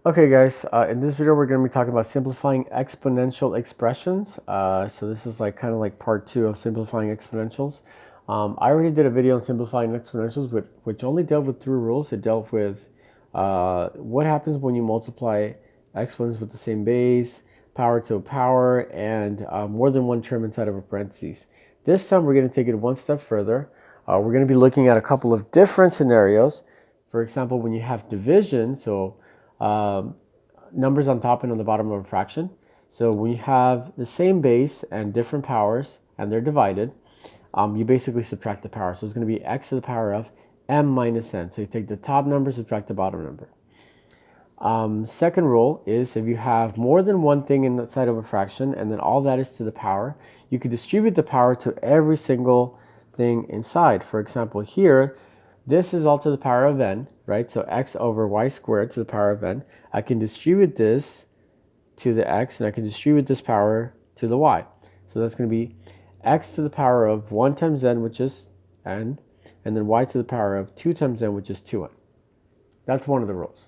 Okay guys, in this video we're going to be talking about simplifying exponential expressions. So this is kind of like part 2 of simplifying exponentials. I already did a video on simplifying exponentials which only dealt with 3 rules. It dealt with what happens when you multiply exponents with the same base, power to a power, and more than one term inside of a parentheses. This time we're going to take it one step further. We're going to be looking at a couple of different scenarios. For example, when you have division, numbers on top and on the bottom of a fraction. So when you have the same base and different powers and they're divided, you basically subtract the power. So it's going to be x to the power of m minus n. So you take the top number, subtract the bottom number. Second rule is if you have more than one thing inside of a fraction and then all that is to the power, you could distribute the power to every single thing inside. For example, here, this is all to the power of n, right? So x over y squared to the power of n. I can distribute this to the x, and I can distribute this power to the y. So that's going to be x to the power of 1 times n, which is n, and then y to the power of 2 times n, which is 2n. That's one of the rules.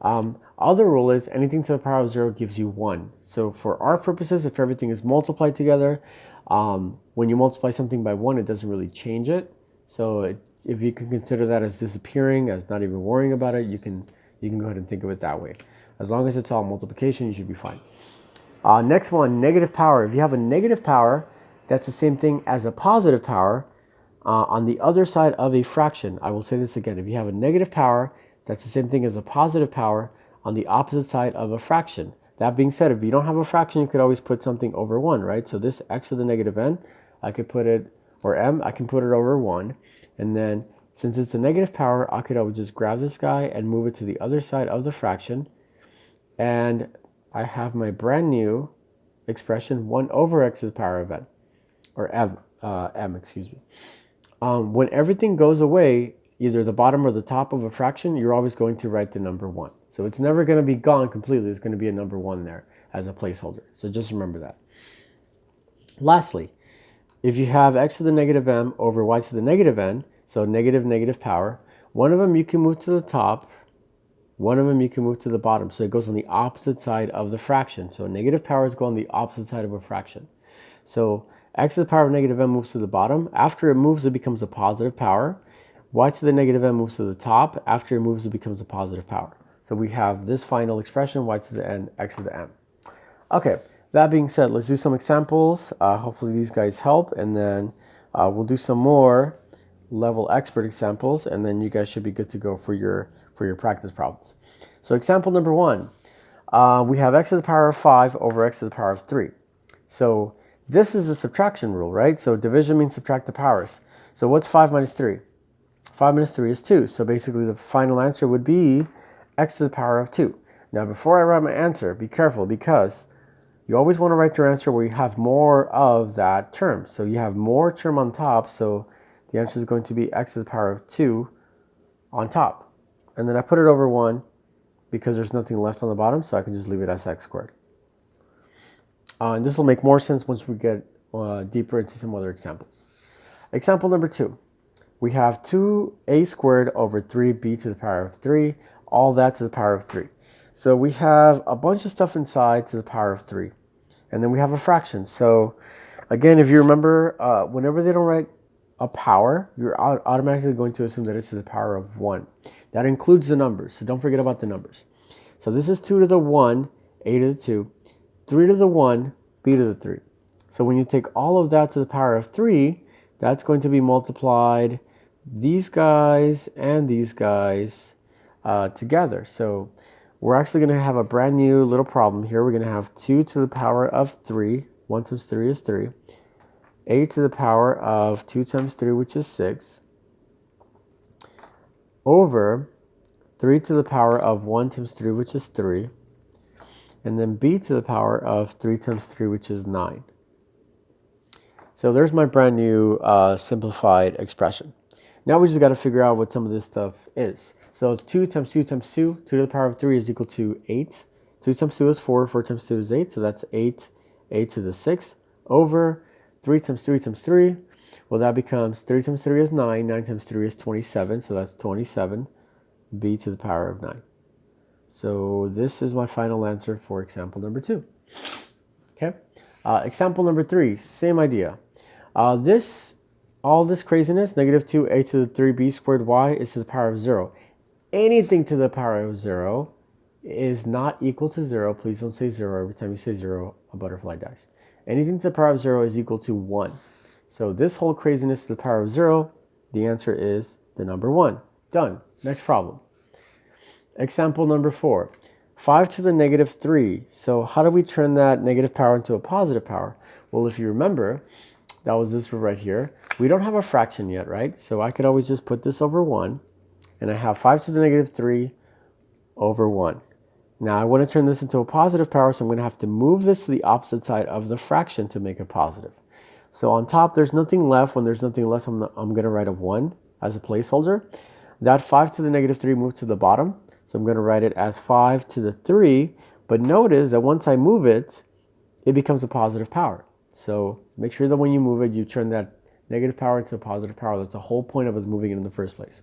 Other rule is anything to the power of 0 gives you 1. So for our purposes, if everything is multiplied together, when you multiply something by 1, it doesn't really change it. So if you can consider that as disappearing, as not even worrying about it, you can go ahead and think of it that way. As long as it's all multiplication, you should be fine. Next one, negative power. If you have a negative power, that's the same thing as a positive power on the other side of a fraction. I will say this again. If you have a negative power, that's the same thing as a positive power on the opposite side of a fraction. That being said, if you don't have a fraction, you could always put something over 1, right? So this x to the negative n, I could put it, or m, I can put it over 1. And then, since it's a negative power, I could always just grab this guy and move it to the other side of the fraction. And I have my brand new expression, 1 over x to the power of n, or m, excuse me. When everything goes away, either the bottom or the top of a fraction, you're always going to write the number 1. So it's never going to be gone completely. There's going to be a number 1 there as a placeholder. So just remember that. Lastly, if you have x to the negative m over y to the negative n, so negative power, one of them you can move to the top, one of them you can move to the bottom. So it goes on the opposite side of the fraction. So negative powers go on the opposite side of a fraction. So x to the power of negative m moves to the bottom. After it moves, it becomes a positive power. Y to the negative m moves to the top. After it moves, it becomes a positive power. So we have this final expression, y to the n, x to the m. Okay. That being said, let's do some examples. Hopefully these guys help, and then we'll do some more level expert examples, and then you guys should be good to go for your practice problems. So example number 1, we have x to the power of 5 over x to the power of 3. So this is a subtraction rule, right? So division means subtract the powers. So what's 5 minus 3? 5 minus 3 is 2. So basically the final answer would be x to the power of 2. Now before I write my answer, be careful, because you always want to write your answer where you have more of that term. So you have more term on top, so the answer is going to be x to the power of 2 on top. And then I put it over 1 because there's nothing left on the bottom, so I can just leave it as x squared. And this will make more sense once we get deeper into some other examples. Example number 2. We have 2a squared over 3b to the power of 3, all that to the power of 3. So we have a bunch of stuff inside to the power of 3. And then we have a fraction. So again, if you remember, whenever they don't write a power, you're automatically going to assume that it's to the power of 1. That includes the numbers, so don't forget about the numbers. So this is 2 to the 1, a to the 2, 3 to the 1, b to the 3. So when you take all of that to the power of 3, that's going to be multiplied these guys and these guys together. So we're actually going to have a brand new little problem here. We're going to have 2 to the power of 3. 1 times 3 is 3. A to the power of 2 times 3, which is 6. Over 3 to the power of 1 times 3, which is 3. And then b to the power of 3 times 3, which is 9. So there's my brand new simplified expression. Now we just got to figure out what some of this stuff is. So it's 2 times 2 times 2. 2 to the power of 3 is equal to 8. 2 times 2 is 4. 4 times 2 is 8. So that's 8 to the 6 over 3 times 3 times 3. Well, that becomes 3 times 3 is 9. 9 times 3 is 27. So that's 27 b to the power of 9. So this is my final answer for example number 2. Okay. Example number 3, same idea. All this craziness, negative 2a to the 3b squared y is to the power of 0. Anything to the power of 0 is not equal to 0. Please don't say 0. Every time you say 0, a butterfly dies. Anything to the power of 0 is equal to 1. So this whole craziness to the power of 0, the answer is the number 1. Done. Next problem. Example number 4. 5 to the negative 3. So how do we turn that negative power into a positive power? Well, if you remember, that was this right here. We don't have a fraction yet, right? So I could always just put this over 1. And I have 5 to the negative 3 over 1. Now I want to turn this into a positive power, so I'm going to have to move this to the opposite side of the fraction to make it positive. So on top, there's nothing left. When there's nothing left, I'm going to write a 1 as a placeholder. That 5 to the negative 3 moved to the bottom. So I'm going to write it as 5 to the 3. But notice that once I move it, it becomes a positive power. So make sure that when you move it, you turn that negative power into a positive power. That's the whole point of us moving it in the first place.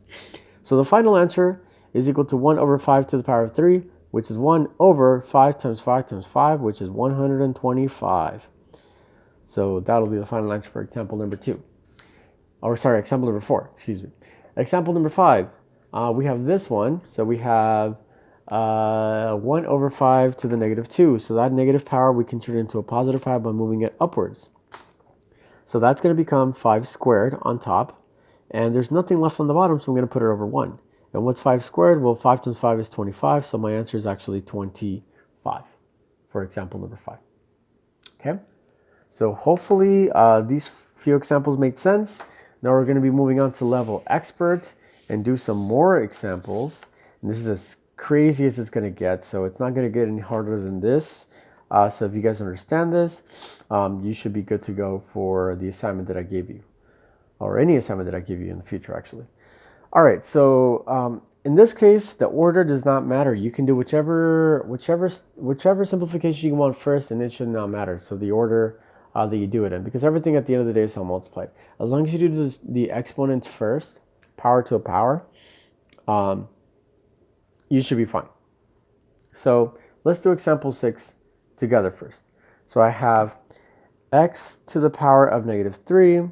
So the final answer is equal to 1 over 5 to the power of 3, which is 1 over 5 times 5 times 5, which is 125. So that'll be the final answer for example number 2. Or sorry, example number 4, excuse me. Example number 5, we have this one. So we have 1 over 5 to the negative 2. So that negative power, we can turn it into a positive power by moving it upwards. So that's going to become 5 squared on top. And there's nothing left on the bottom, so I'm going to put it over 1. And what's 5 squared? Well, 5 times 5 is 25, so my answer is actually 25 for example number 5. Okay? So hopefully these few examples made sense. Now we're going to be moving on to level expert and do some more examples. And this is as crazy as it's going to get, so it's not going to get any harder than this. So if you guys understand this, you should be good to go for the assignment that I gave you, or any assignment that I give you in the future, actually. All right, so in this case, the order does not matter. You can do whichever simplification you want first, and it should not matter. So the order that you do it in, because everything at the end of the day is all multiplied. As long as you do the exponents first, power to a power, you should be fine. So let's do example 6 together first. So I have x to the power of negative 3,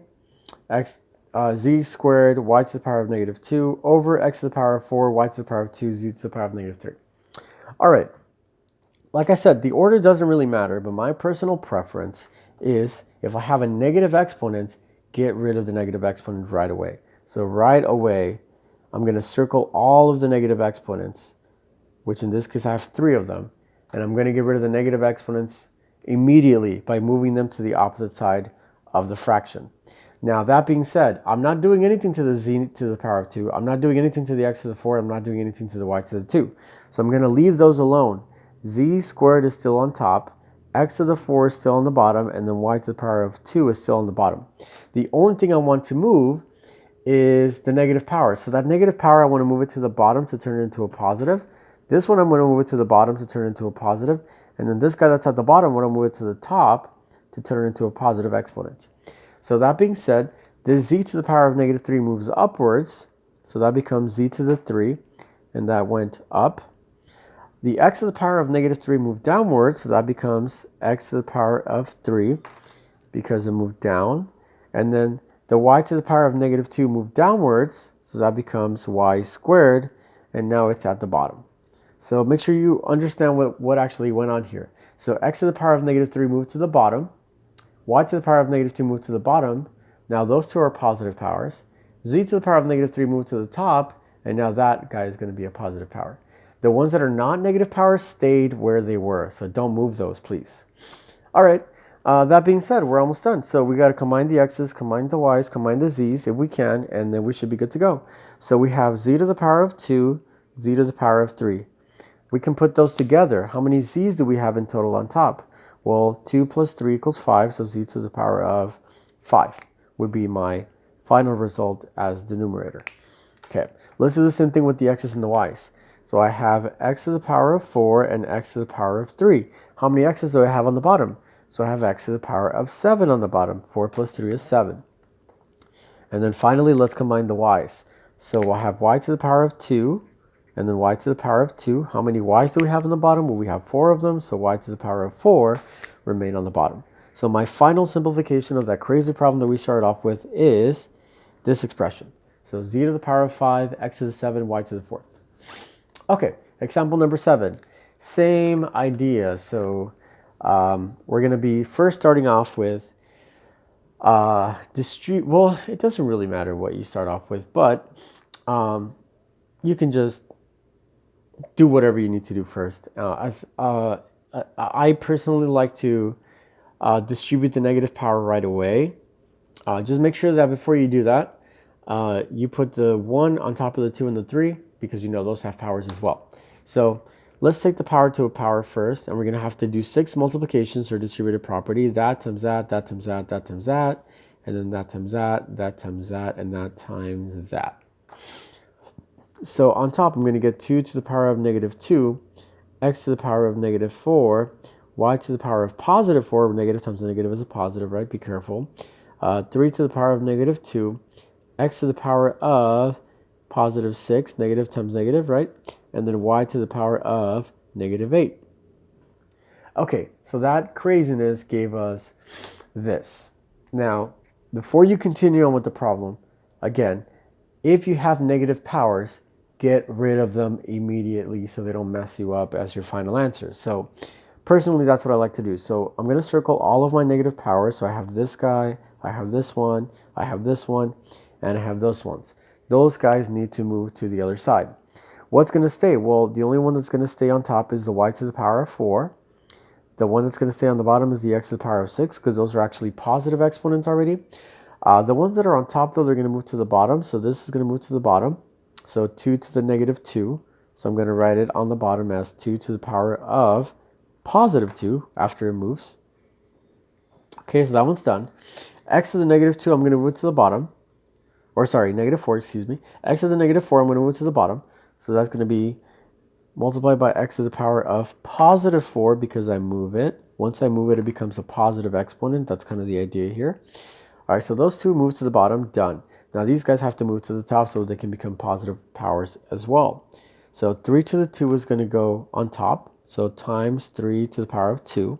z squared y to the power of negative 2 over x to the power of 4 y to the power of 2 z to the power of negative 3. All right, like I said, the order doesn't really matter, but my personal preference is if I have a negative exponent, get rid of the negative exponent right away. So right away, I'm going to circle all of the negative exponents, which in this case I have 3 of them, and I'm going to get rid of the negative exponents immediately by moving them to the opposite side of the fraction. Now, that being said, I'm not doing anything to the z to the power of 2. I'm not doing anything to the x to the 4. I'm not doing anything to the y to the 2. So I'm going to leave those alone. Z squared is still on top. X to the 4 is still on the bottom. And then y to the power of 2 is still on the bottom. The only thing I want to move is the negative power. So that negative power, I want to move it to the bottom to turn it into a positive. This one, I'm going to move it to the bottom to turn it into a positive. And then this guy that's at the bottom, I'm going to move it to the top to turn it into a positive exponent. So that being said, this z to the power of negative 3 moves upwards. So that becomes z to the 3, and that went up. The x to the power of negative 3 moved downwards, so that becomes x to the power of 3 because it moved down. And then the y to the power of negative 2 moved downwards, so that becomes y squared, and now it's at the bottom. So make sure you understand what actually went on here. So x to the power of negative 3 moved to the bottom. Y to the power of negative 2 moved to the bottom. Now those two are positive powers. Z to the power of negative 3 moved to the top. And now that guy is going to be a positive power. The ones that are not negative powers stayed where they were. So don't move those, please. All right. That being said, we're almost done. So we got to combine the x's, combine the y's, combine the z's if we can. And then we should be good to go. So we have z to the power of 2, z to the power of 3. We can put those together. How many z's do we have in total on top? Well, 2 plus 3 equals 5, so z to the power of 5 would be my final result as the numerator. Okay, let's do the same thing with the x's and the y's. So I have x to the power of 4 and x to the power of 3. How many x's do I have on the bottom? So I have x to the power of 7 on the bottom. 4 plus 3 is 7. And then finally, let's combine the y's. So we'll have y to the power of 2, and then y to the power of 2. How many y's do we have on the bottom? Well, we have 4 of them, so y to the power of 4 remain on the bottom. So my final simplification of that crazy problem that we started off with is this expression. So z to the power of 5, x to the 7, y to the 4th. Okay, example number 7. Same idea. So we're going to be first starting off with well, it doesn't really matter what you start off with, but you can just do whatever you need to do first. I personally like to distribute the negative power right away. Just make sure that before you do that, you put the 1 on top of the 2 and the 3, because you know those have powers as well. So let's take the power to a power first, and we're going to have to do 6 multiplications for distributive property. That times that, that times that, that times that, and then that times that, that times that, and that times that. So on top, I'm going to get 2 to the power of negative 2, x to the power of negative 4, y to the power of positive 4. Negative times negative is a positive, right? Be careful. 3 to the power of negative 2, x to the power of positive 6, negative times negative, right? And then y to the power of negative 8. Okay, so that craziness gave us this. Now, before you continue on with the problem, again, if you have negative powers, get rid of them immediately so they don't mess you up as your final answer. So personally, that's what I like to do. So I'm going to circle all of my negative powers. So I have this guy, I have this one, I have this one, and I have those ones. Those guys need to move to the other side. What's going to stay? Well, the only one that's going to stay on top is the y to the power of 4. The one that's going to stay on the bottom is the x to the power of 6, because those are actually positive exponents already. The ones that are on top, though, they're going to move to the bottom. So this is going to move to the bottom. So 2 to the negative 2. So I'm going to write it on the bottom as 2 to the power of positive 2 after it moves. Okay, so that one's done. X to the negative 2, I'm going to move to the bottom. Or sorry, negative 4, excuse me. X to the negative 4, I'm going to move to the bottom. So that's going to be multiplied by x to the power of positive 4 because I move it. Once I move it, it becomes a positive exponent. That's kind of the idea here. All right, so those two move to the bottom, done. Now these guys have to move to the top so they can become positive powers as well. So 3 to the 2 is going to go on top. So times 3 to the power of 2.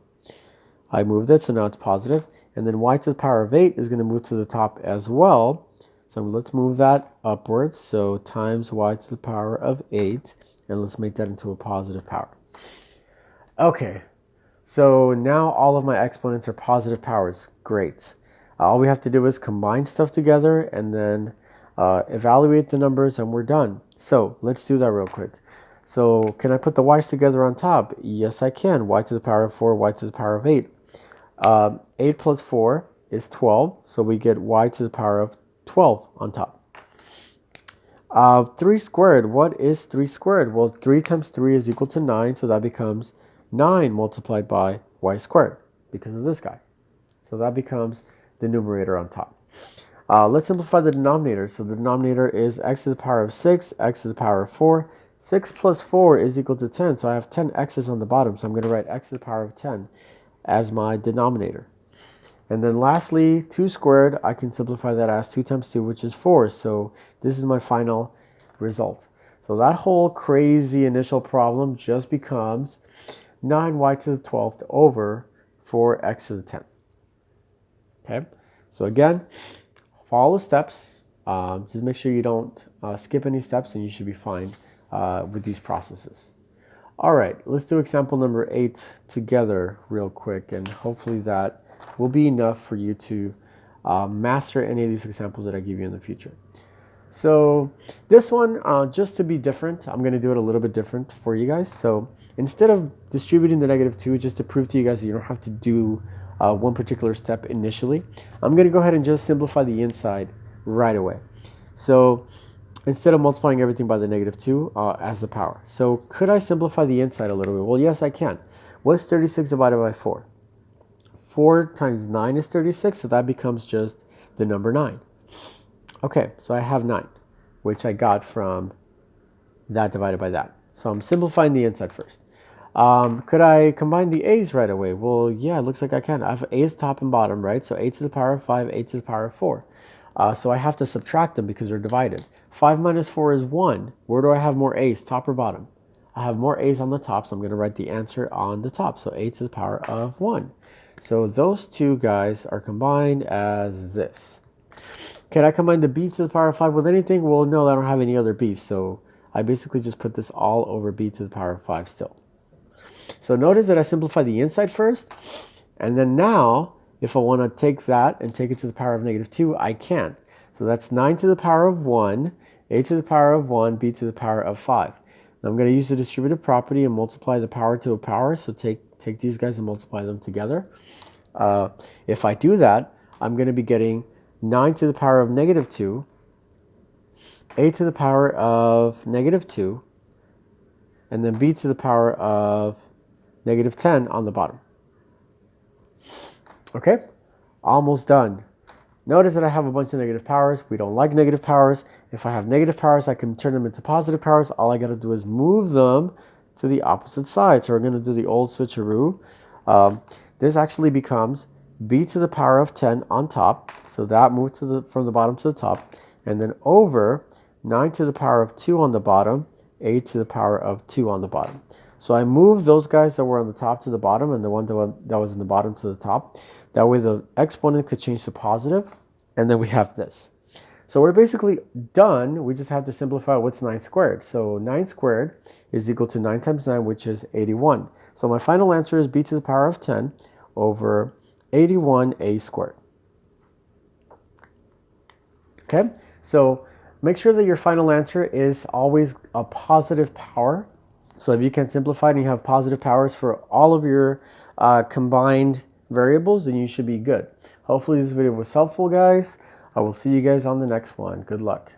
I moved it, so now it's positive. And then y to the power of 8 is going to move to the top as well. So let's move that upwards. So times y to the power of 8. And let's make that into a positive power. Okay, so now all of my exponents are positive powers. Great. All we have to do is combine stuff together and then evaluate the numbers and we're done. So let's do that real quick. So can I put the y's together on top? Yes, I can. Y to the power of 4, y to the power of 8. 8 plus 4 is 12. So we get y to the power of 12 on top. 3 squared. What is 3 squared? Well, 3 times 3 is equal to 9. So that becomes 9 multiplied by y squared because of this guy. So that becomes the numerator on top. Let's simplify the denominator. So the denominator is x to the power of 6, x to the power of 4. 6 plus 4 is equal to 10. So I have 10 x's on the bottom. So I'm going to write x to the power of 10 as my denominator. And then lastly, 2 squared, I can simplify that as 2 times 2, which is 4. So this is my final result. So that whole crazy initial problem just becomes 9y to the 12th over 4x to the 10th. Okay, so again, follow the steps. Just make sure you don't skip any steps and you should be fine with these processes. All right, let's do example number 8 together real quick, and hopefully that will be enough for you to master any of these examples that I give you in the future. So this one, just to be different, I'm going to do it a little bit different for you guys. So instead of distributing the negative 2, just to prove to you guys that you don't have to do one particular step initially, I'm going to go ahead and just simplify the inside right away. So instead of multiplying everything by the negative 2 as the power. So could I simplify the inside a little bit? Well, yes, I can. What's 36 divided by 4? 4 times 9 is 36, so that becomes just the number 9. Okay, so I have 9, which I got from that divided by that. So I'm simplifying the inside first. Could I combine the a's right away? Well, yeah, it looks like I can. I have a's top and bottom, right? So a to the power of 5, a to the power of 4. So I have to subtract them because they're divided. 5 minus 4 is 1. Where do I have more a's, top or bottom? I have more a's on the top, so I'm going to write the answer on the top. So a to the power of 1. So those two guys are combined as this. Can I combine the b to the power of 5 with anything? Well, no, I don't have any other b's. So I basically just put this all over b to the power of 5 still. So notice that I simplify the inside first. And then now, if I want to take that and take it to the power of negative 2, I can. So that's 9 to the power of 1, a to the power of 1, b to the power of 5. Now I'm going to use the distributive property and multiply the power to a power. So take these guys and multiply them together. If I do that, I'm going to be getting 9 to the power of negative 2, a to the power of negative 2, and then b to the power of negative 10 on the bottom. Okay, almost done. Notice that I have a bunch of negative powers. We don't like negative powers. If I have negative powers, I can turn them into positive powers. All I got to do is move them to the opposite side. So we're going to do the old switcheroo. This actually becomes b to the power of 10 on top. So that moved from the bottom to the top. And then over 9 to the power of 2 on the bottom, a to the power of 2 on the bottom. So I moved those guys that were on the top to the bottom and the one that was in the bottom to the top. That way the exponent could change to positive, and then we have this. So we're basically done. We just have to simplify what's 9 squared. So 9 squared is equal to 9 times 9, which is 81. So my final answer is b to the power of 10 over 81a squared. Okay, so make sure that your final answer is always a positive power. So if you can simplify and you have positive powers for all of your combined variables, then you should be good. Hopefully this video was helpful, guys. I will see you guys on the next one. Good luck.